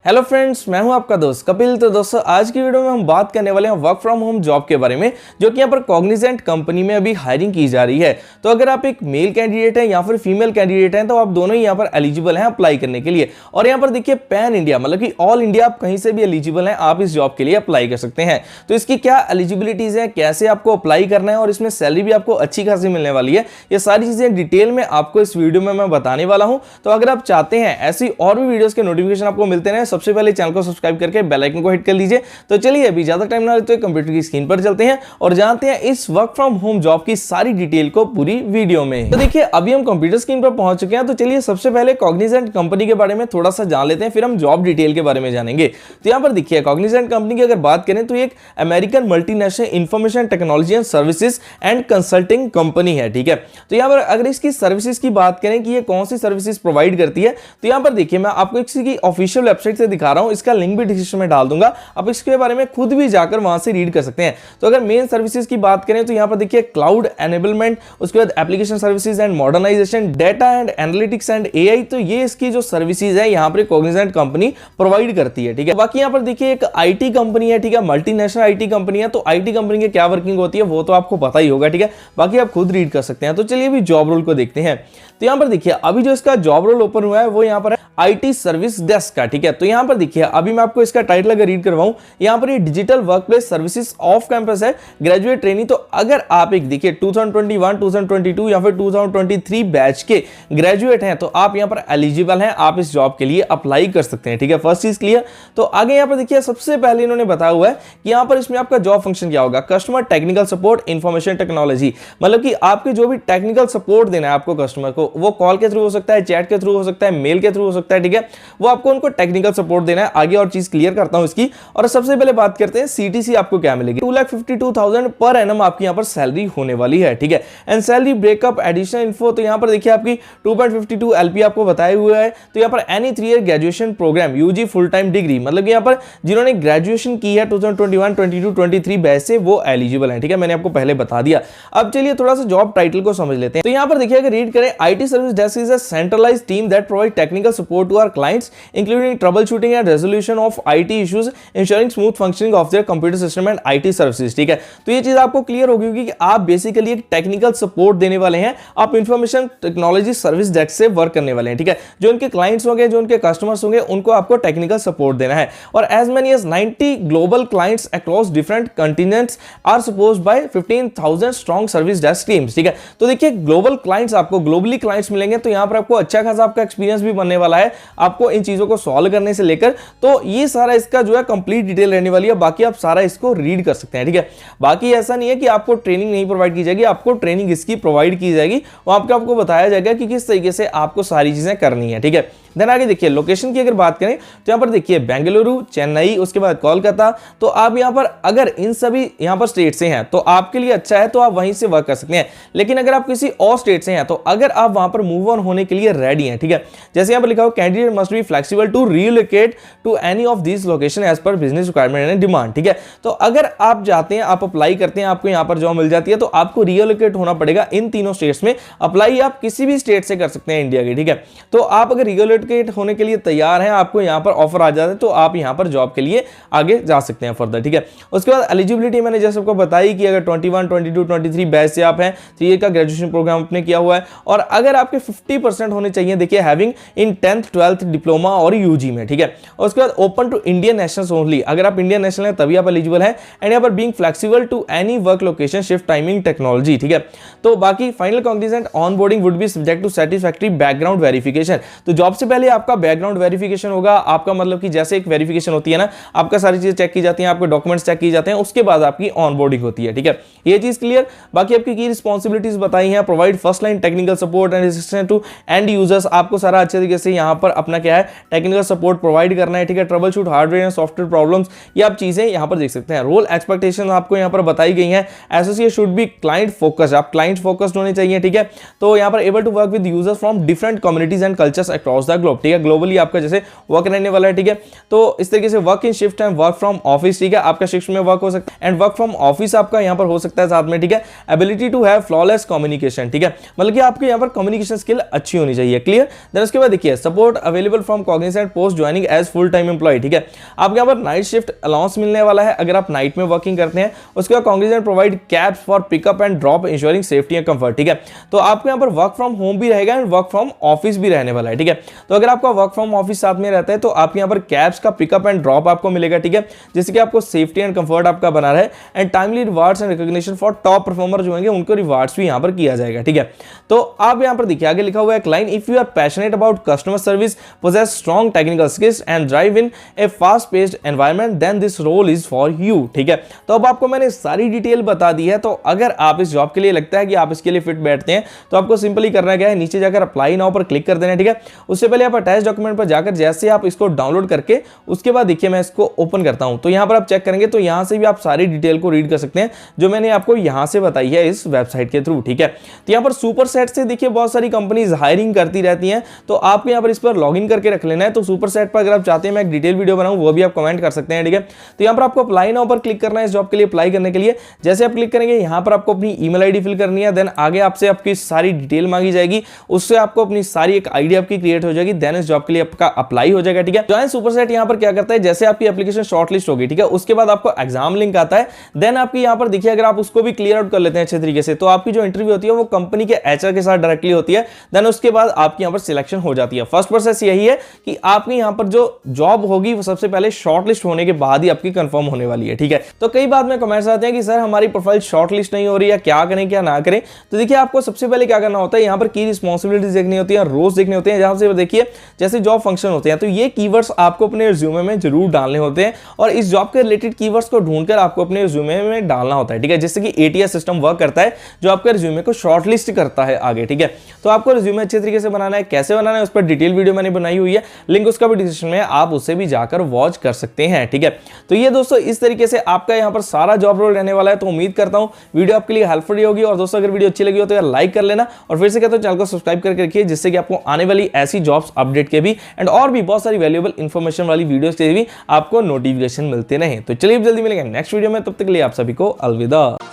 Hello friends, मैं हूं आपका दोस्त कपिल। तो दोस्तों, आज की वीडियो में हम बात करने वाले हैं वर्क फ्रॉम होम जॉब के बारे में, जो कि यहाँ पर कॉग्निजेंट कंपनी में अभी हायरिंग की जा रही है। तो अगर आप एक मेल कैंडिडेट हैं या फिर फीमेल कैंडिडेट हैं, तो आप दोनों ही यहाँ पर एलिजिबल हैं अप्लाई करने के लिए। और यहाँ पर देखिए, पैन इंडिया मतलब कि ऑल इंडिया, आप कहीं से भी एलिजिबल हैं, आप इस जॉब के लिए अप्लाई कर सकते हैं। तो इसकी क्या एलिजिबिलिटीज है, कैसे आपको अप्लाई करना है और इसमें सैलरी भी आपको अच्छी खासी मिलने वाली है, ये सारी चीजें डिटेल में आपको इस वीडियो में मैं बताने वाला हूं। तो अगर आप चाहते हैं ऐसी और भी वीडियोस के नोटिफिकेशन आपको मिलते रहे, सबसे पहले चैनल को सब्सक्राइब करके बेल आइकन को हिट कर लीजिए। तो चलिए अभी ज्यादा टाइम ना लेते हुए कंप्यूटर की स्क्रीन पर चलते हैं और जानते हैं इस वर्क फ्रॉम होम जॉब की सारी डिटेल को पूरी वीडियो में। तो देखिए, अभी हम कंप्यूटर स्क्रीन पर पहुंच चुके हैं। तो चलिए सबसे पहले कॉग्निजेंट कंपनी के बारे में थोड़ा सा जान लेते हैं, फिर हम जॉब डिटेल के बारे में जानेंगे। तो यहां पर देखिए, कॉग्निजेंट कंपनी की अगर बात करें तो एक American multinational information technology and services and consulting company है। ठीक है, तो यहां पर अगर इसकी सर्विसेज की बात करें कि ये कौन सी सर्विसेज प्रोवाइड करती है, तो यहां पर देखिए, मैं आपको इसकी ऑफिशियल वेबसाइट से दिखा रहा हूं, इसका लिंक भी डिस्क्रिप्शन में डाल दूंगा, आप इसके बारे में खुद भी जाकर वहां से रीड कर सकते हैं। तो अगर मेन सर्विसेज की बात करें तो यहां पर देखिए, क्लाउड एनेबलमेंट, उसके बाद application services and modernisation, data and analytics and AI, तो ये इसकी जो सर्विसेज है यहां पर कॉग्निजेंट कंपनी प्रोवाइड करती है। ठीक है, बाकी यहां पर देखिए एक आईटी कंपनी है। ठीक है, मल्टीनेशनल आईटी कंपनी है। तो आईटी कंपनी की क्या वर्किंग होती है वो तो आपको पता ही होगा। ठीक है, बाकी आप खुद रीड कर सकते हैं। तो चलिए अभी जॉब रोल को देखते हैं। तो यहां पर देखिए, अभी जो इसका जॉब रोल ओपन हुआ है वो यहां पर है आईटी सर्विस डेस्क का। ठीक है, तो यहां पर देखिए, अभी मैं आपको इसका टाइटल अगर रीड करवाऊं, यहां पर ये digital workplace services off campus है, ग्रेजुएट ट्रेनिंग। तो अगर आप एक देखिए 2021, 2022 या फिर 2023 बैच के ग्रेजुएट हैं तो आप यहां पर एलिजिबल हैं, आप इस जॉब के लिए अप्लाई कर सकते हैं। ठीक है, फर्स्ट चीज क्लियर। तो आगे यहां पर देखिए, सबसे पहले इन्होंने बताया हुआ है कि यहां पर इसमें आपका जॉब फंक्शन क्या होगा, customer technical support information technology, मतलब कि आपके जो भी टेक्निकल सपोर्ट देना है आपको कस्टमर को, वो कॉल के थ्रू हो सकता है, चैट के थ्रू हो सकता है, मेल के थ्रू हो सकता है। ठीक है, वो आपको उनको टेक्निकल सपोर्ट देना है। आगे और चीज क्लियर करता हूं इसकी। और सबसे पहले बात करते हैं सीटीसी आपको क्या मिलेगी। 2,52,000 पर एनम आपकी यहां पर सैलरी होने वाली है। ठीक है, and salary breakup additional info, तो यहां पर देखिए आपकी 2.52 एलपी आपको बताए हुए है। तो यहां पर any 3 year graduation program UG full time degree, मतलब कि यहां पर जिन्होंने ग्रेजुएशन की है 2021, 22, 23 बैच से, वो एलिजिबल है। ठीक है, मैंने आपको पहले बता दिया। अब चलिए थोड़ा सा जॉब टाइटल को समझ लेते हैं। तो यहां पर देखिए, अगर रीड करें, IT service desk is a centralised team that provide technical support to our clients including trouble shooting and resolution of IT issues, ensuring smooth functioning of their computer system and IT services. ठीक है, तो ये चीज आपको clear होगी कि आप basically एक टेक्निकल सपोर्ट देने वाले हैं, आप इंफॉर्मेशन टेक्नोलॉजी सर्विस डेस्क से वर्क करने वाले हैं। ठीक है, जो उनके क्लाइंट्स होंगे, जो उनके कस्टमर्स होंगे, उनको आपको टेक्निकल सपोर्ट देना है। और as many as 90 global clients across different continents are supported by 15,000 strong service desk teams. ठीक है, तो देखिए ग्लोबल क्लाइंट्स, आपको ग्लोबली क्लाइंट्स मिलेंगे, तो यहां पर आपको अच्छा खासा आपका एक्सपीरियंस भी बनने वाला है, आपको इन चीजों को सॉल्व करने से लेकर। तो ये सारा इसका जो है कंप्लीट डिटेल रहने वाली है, बाकी आप सारा इसको रीड कर सकते हैं। ठीक है, बाकी ऐसा नहीं है कि आपको ट्रेनिंग नहीं प्रोवाइड की जाएगी, आपको ट्रेनिंग इसकी प्रोवाइड की जाएगी, वहां पर आपको बताया जाएगा कि किस तरीके से आपको सारी चीजें करनी है। ठीक है, देन आगे देखिए, लोकेशन की अगर बात करें तो यहां पर देखिए बेंगलुरु, चेन्नई, उसके बाद कोलकाता। तो आप यहां पर अगर इन सभी यहां पर स्टेट से हैं तो आपके लिए अच्छा है, तो आप वहीं से वर्क कर सकते हैं। लेकिन अगर आप किसी और स्टेट से हैं, तो अगर आप वहां पर मूव ऑन होने के लिए रेडी हैं, ठीक है, जैसे यहां पर लिखा हो, candidate must be flexible to relocate to any of this location as per business requirement and demand. ठीक है, तो अगर आप जाते हैं, आप अप्लाई करते हैं, आपको यहां पर जॉब मिल जाती है, तो आपको रिलोकेट होना पड़ेगा इन तीनों स्टेट्स में। अप्लाई आप किसी भी स्टेट से कर सकते हैं इंडिया के। ठीक है, तो आप अगर रिलोकेट होने के लिए तैयार हैं, आपको यहां पर ऑफर आ जाता है, तो आप यहां पर जॉब के लिए आगे जा सकते हैं फर्दर। ठीक है, उसके बाद एलिजिबिलिटी मैंने जैसे आपको बताई कि अगर 21, 22, 23 बैच से आप हैं, 3 ईयर का ग्रेजुएशन प्रोग्राम आपने किया हुआ है, और अगर आपके 50% होने चाहिए, देखिए having in 10th 12th diploma और यूजी में। ठीक है, और उसके बाद open to Indian nationals only, अगर आप इंडियन नेशनल हैं तभी आप एलिजिबल हैं, एंड यहां पर being flexible to any work location, shift timing, technology. ठीक है, तो बाकी final Cognizant onboarding would be subject to satisfactory background verification. तो जॉब से पहले आपका बैकग्राउंड वेरिफिकेशन होगा, आपका मतलब कि जैसे एक वेरिफिकेशन होती है ना, आपका सारी चीजें चेक की जाती हैं, आपके डॉक्यूमेंट्स चेक किए जाते हैं, उसके बाद आपकी ऑनबोर्डिंग होती है। ठीक है, ये चीज क्लियर। बाकी आपकी की रिस्पांसिबिलिटीज बताई हैं, provide first line technical support and assistance to end users, आपको सारा अच्छे तरीके से यहां पर अपना क्या है टेक्निकल सपोर्ट प्रोवाइड करना है। ठीक है, trouble shoot hardware and software problems, ये आप चीजें यहां पर देख सकते हैं। रोल एक्सपेक्टेशन आपको यहां पर बताई गई हैं। Associate should be client focused, आप क्लाइंट फोकस्ड होने चाहिए। ठीक है, तो यहां पर able to work with users from different communities and cultures across the globe, ठीक है, ग्लोबली आपका जैसे वर्क रहने वाला है, ठीक है। तो इस तरीके से work in shift and work from office, ठीक है, आपका शिफ्ट में वर्क हो सकता है एंड वर्क फ्रॉम ऑफिस आपका यहाँ पर हो सकता है साथ में, ठीक है। Ability to have flawless communication, ठीक है, मतलब कि आपके यहाँ पर कम्युनिकेशन स्किल अच्छी होनी चाहिए, क्लियर। देन उसके बाद देखिए support available from Cognizant post joining as full time employ, ठीक है, आपके यहाँ पर नाइट शिफ्ट अलाउंस मिलने वाला है अगर आप नाइट में वर्किंग करते हैं। उसके बाद Cognizant provide cabs for pickup and drop ensuring safety and comfort, ठीक है। तो आपके यहाँ पर वर्क फ्रॉम होम भी रहेगा एंड वर्क फ्रॉम ऑफिस भी रहने वाला है, ठीक है। तो अगर आपका वर्क फ्रॉम ऑफिस साथ में रहता है तो आपके यहाँ पर कैब्स का पिकअप एंड ड्रॉप आपको मिलेगा, ठीक है, जिससे कि आपको सेफ्टी एंड कंफर्ट आपका बना रहे and timely rewards and recognition for top performer जो होंगे उनको रिवार्ड्स भी यहाँ पर किया जाएगा, ठीक है। तो आप यहाँ पर देखिए आगे लिखा हुआ है client if you are passionate about customer service, possess strong technical skills and drive in a fast paced environment then this role is for you, ठीक है। तो अब आपको मैंने सारी डिटेल बता दी है। तो अगर आप इस जॉब के लिए लगता है कि आप इसके लिए फिट बैठते हैं तो आपको सिंपली करना क्या है, नीचे जाकर अप्लाई नाउ पर क्लिक कर देना है, ठीक है। उससे पहले आप अटैच डॉक्यूमेंट पर जाकर जैसे आप इसको डाउनलोड करके उसके बाद देखिए मैं इसको ओपन करता हूं तो यहां पर आप चेक करेंगे तो यहां से भी आप सारी डिटेल को रीड कर सकते हैं जो मैंने आपको यहां से बताई है इस वेबसाइट के थ्रू, ठीक है। तो यहां पर सुपर सेट से देखिए बहुत सारी कंपनीज हायरिंग करती रहती हैं, तो आपको यहां पर इस पर लॉगिन करके रख लेना है। तो सुपर सेट पर अगर आप चाहते हैं मैं एक डिटेल वीडियो बनाऊं वो भी आप कमेंट कर सकते हैं, ठीक है। तो यहां पर आपको अप्लाई नाउ पर क्लिक करना है इस जॉब के लिए अप्लाई करने के लिए। जैसे आप क्लिक करेंगे यहां पर आपको अपनी ईमेल आईडी फिल करनी है, देन आगे आपसे आपकी सारी डिटेल मांगी जाएगी, उससे आपको अपनी सारी एक आईडी आपकी क्रिएट हो जाएगी, देन इस जॉब के लिए आपका अप्लाई हो जाएगा, ठीक है। जॉइन सुपर सेट यहां पर क्या करता है, जैसे आपकी एप्लीकेशन शॉर्टलिस्ट होगी, ठीक है, उसके बाद आपको एग्जाम लिंक आता है, देन आपकी यहां पर देखिए अगर आप उसको भी क्लियर आउट कर लेते हैं अच्छे तरीके से तो आपकी जो इंटरव्यू होती है वो कंपनी के एचआर के साथ डायरेक्टली होती है, देन उसके बाद आपकी यहां पर सिलेक्शन हो जाती है। फर्स्ट प्रोसेस यही है कि आपकी यहां पर जो जॉब होगी वो सबसे पहले शॉर्टलिस्ट होने के बाद ही आपकी कंफर्म होने वाली है, ठीक है। तो कई बात में कमेंट्स आते हैं कि सर हमारी प्रोफाइल शॉर्टलिस्ट नहीं हो रही है, क्या करें क्या ना करें। तो देखिए आपको सबसे पहले क्या करना होता है, यहाँ पर की रिस्पॉन्सिबिलिटीज देखनी होती है, रोल्स देखने होते हैं, जहां से देखिए जैसे जॉब फंक्शन होते हैं तो ये कीवर्ड्स आपको अपने रिज्यूमे में जरूर डालने होते हैं और इस जॉब के रिलेटेड कीवर्ड्स को ढूंढकर आपको अपने रिज्यूमे में डालना होता है, ठीक है। जिससे कि एटीएस सिस्टम वर्क करता है जो आपके रिज्यूमे को शॉर्टलिस्ट करता है आगे, ठीक है। तो आपको रिज्यूमे अच्छे तरीके से बनाना है, कैसे बनाना है उस पर डिटेल वीडियो मैंने बनाई हुई है, लिंक उसका भी डिस्क्रिप्शन में, आप उसे भी जाकर वॉच कर सकते हैं, ठीक है। तो ये दोस्तों इस तरीके से आपका यहाँ पर सारा जॉब रोल रहने वाला है। तो उम्मीद करता हूँ वीडियो आपके लिए हेल्पफुल होगी और दोस्तों अगर वीडियो अच्छी लगी हो तो यार लाइक कर लेना और फिर से कहता हूं चैनल को सब्सक्राइब करके रखिए जिससे कि आपको आने वाली ऐसी जॉब्स अपडेट के भी एंड और भी बहुत सारी वैल्यूएबल इंफॉर्मेशन वाली वीडियोस के भी आपको नोटिफिकेशन मिलते रहे। तो चलिए जल्दी मिलेंगे नेक्स्ट वीडियो में, तब तक के लिए आप सभी को अलविदा।